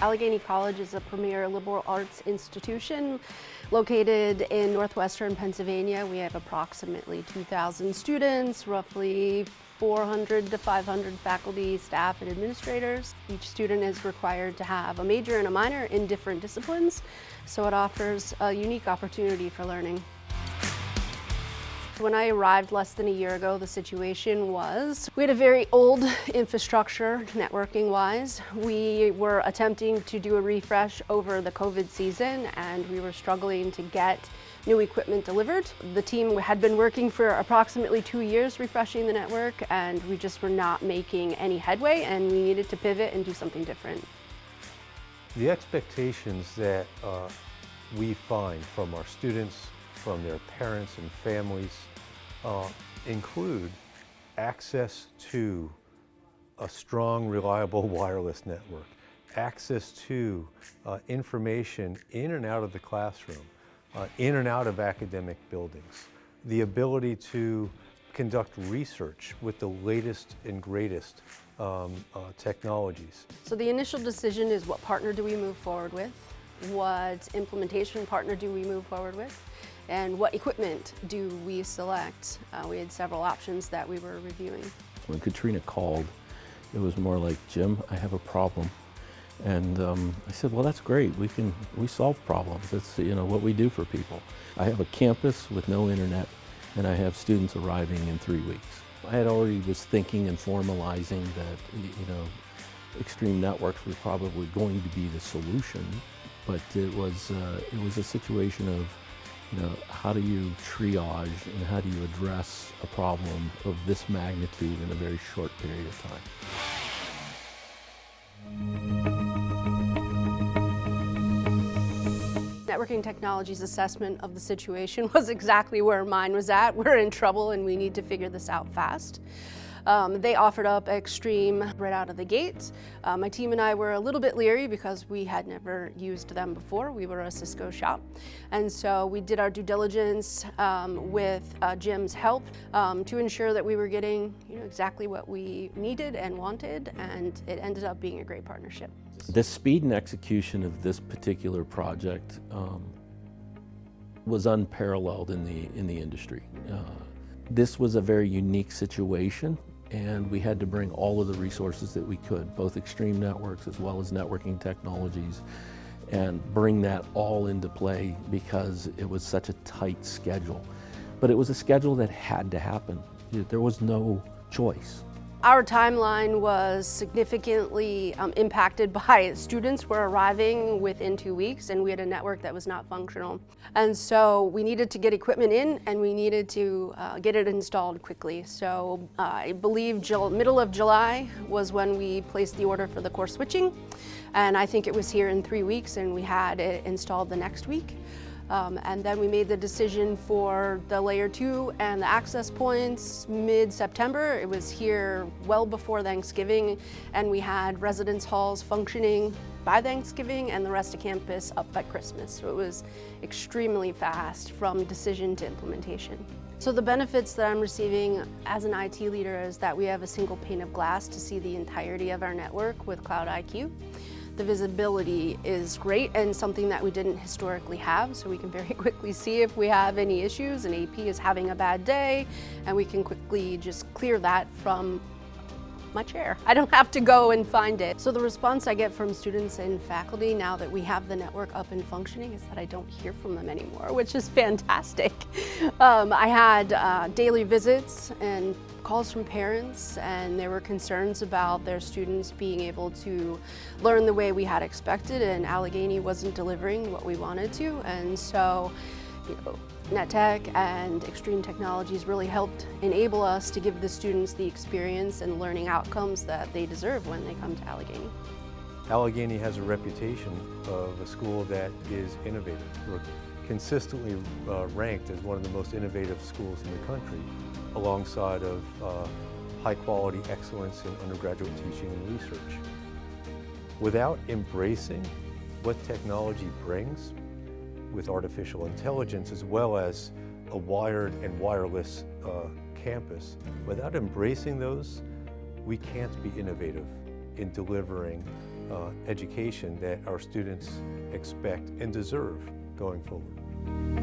Allegheny College is a premier liberal arts institution located in northwestern Pennsylvania. We have approximately 2,000 students, roughly 400 to 500 faculty, staff, and administrators. Each student is required to have a major and a minor in different disciplines, so it offers a unique opportunity for learning. When I arrived less than a year ago, the situation was we had a very old infrastructure networking-wise. We were attempting to do a refresh over the COVID season, and we were struggling to get new equipment delivered. The team had been working for approximately 2 years refreshing the network, and we just were not making any headway, and we needed to pivot and do something different. The expectations that we find from our students, from their parents and families, include access to a strong, reliable wireless network, access to information in and out of the classroom, in and out of academic buildings, the ability to conduct research with the latest and greatest technologies. So the initial decision is, what partner do we move forward with? What implementation partner do we move forward with? And what equipment do we select? We had several options that we were reviewing. When Katrina called, it was more like, Jim, I have a problem. And I said, well, that's great. We solve problems. That's what we do for people. I have a campus with no internet, and I have students arriving in 3 weeks. I had already was thinking and formalizing that extreme networks were probably going to be the solution, but it was a situation of how do you triage and how do you address a problem of this magnitude in a very short period of time. Networking Technologies assessment of the situation was exactly where mine was at. We're in trouble and we need to figure this out fast. They offered up Extreme right out of the gate. My team and I were a little bit leery because we had never used them before. We were a Cisco shop. And so we did our due diligence with Jim's help to ensure that we were getting exactly what we needed and wanted, and it ended up being a great partnership. The speed and execution of this particular project was unparalleled in the industry. This was a very unique situation, and we had to bring all of the resources that we could, both Extreme Networks as well as networking technologies, and bring that all into play because it was such a tight schedule. But it was a schedule that had to happen. There was no choice. Our timeline was significantly impacted by students were arriving within 2 weeks, and we had a network that was not functional. And so we needed to get equipment in, and we needed to get it installed quickly. So I believe middle of July was when we placed the order for the core switching. And I think it was here in 3 weeks, and we had it installed the next week. And then we made the decision for the layer 2 and the access points mid-September. It was here well before Thanksgiving, and we had residence halls functioning by Thanksgiving and the rest of campus up by Christmas. So it was extremely fast from decision to implementation. So the benefits that I'm receiving as an IT leader is that we have a single pane of glass to see the entirety of our network with Cloud IQ. The visibility is great and something that we didn't historically have, so we can very quickly see if we have any issues and AP is having a bad day, and we can quickly just clear that from my chair. I don't have to go and find it. So the response I get from students and faculty now that we have the network up and functioning is that I don't hear from them anymore, which is fantastic. I had daily visits and calls from parents, and there were concerns about their students being able to learn the way we had expected, and Allegheny wasn't delivering what we wanted to. And so NetTech and Extreme Technologies really helped enable us to give the students the experience and learning outcomes that they deserve when they come to Allegheny. Allegheny has a reputation of a school that is innovative. We're consistently ranked as one of the most innovative schools in the country, alongside of high quality excellence in undergraduate teaching and research. Without embracing what technology brings with artificial intelligence, as well as a wired and wireless campus, without embracing those, we can't be innovative in delivering education that our students expect and deserve going forward.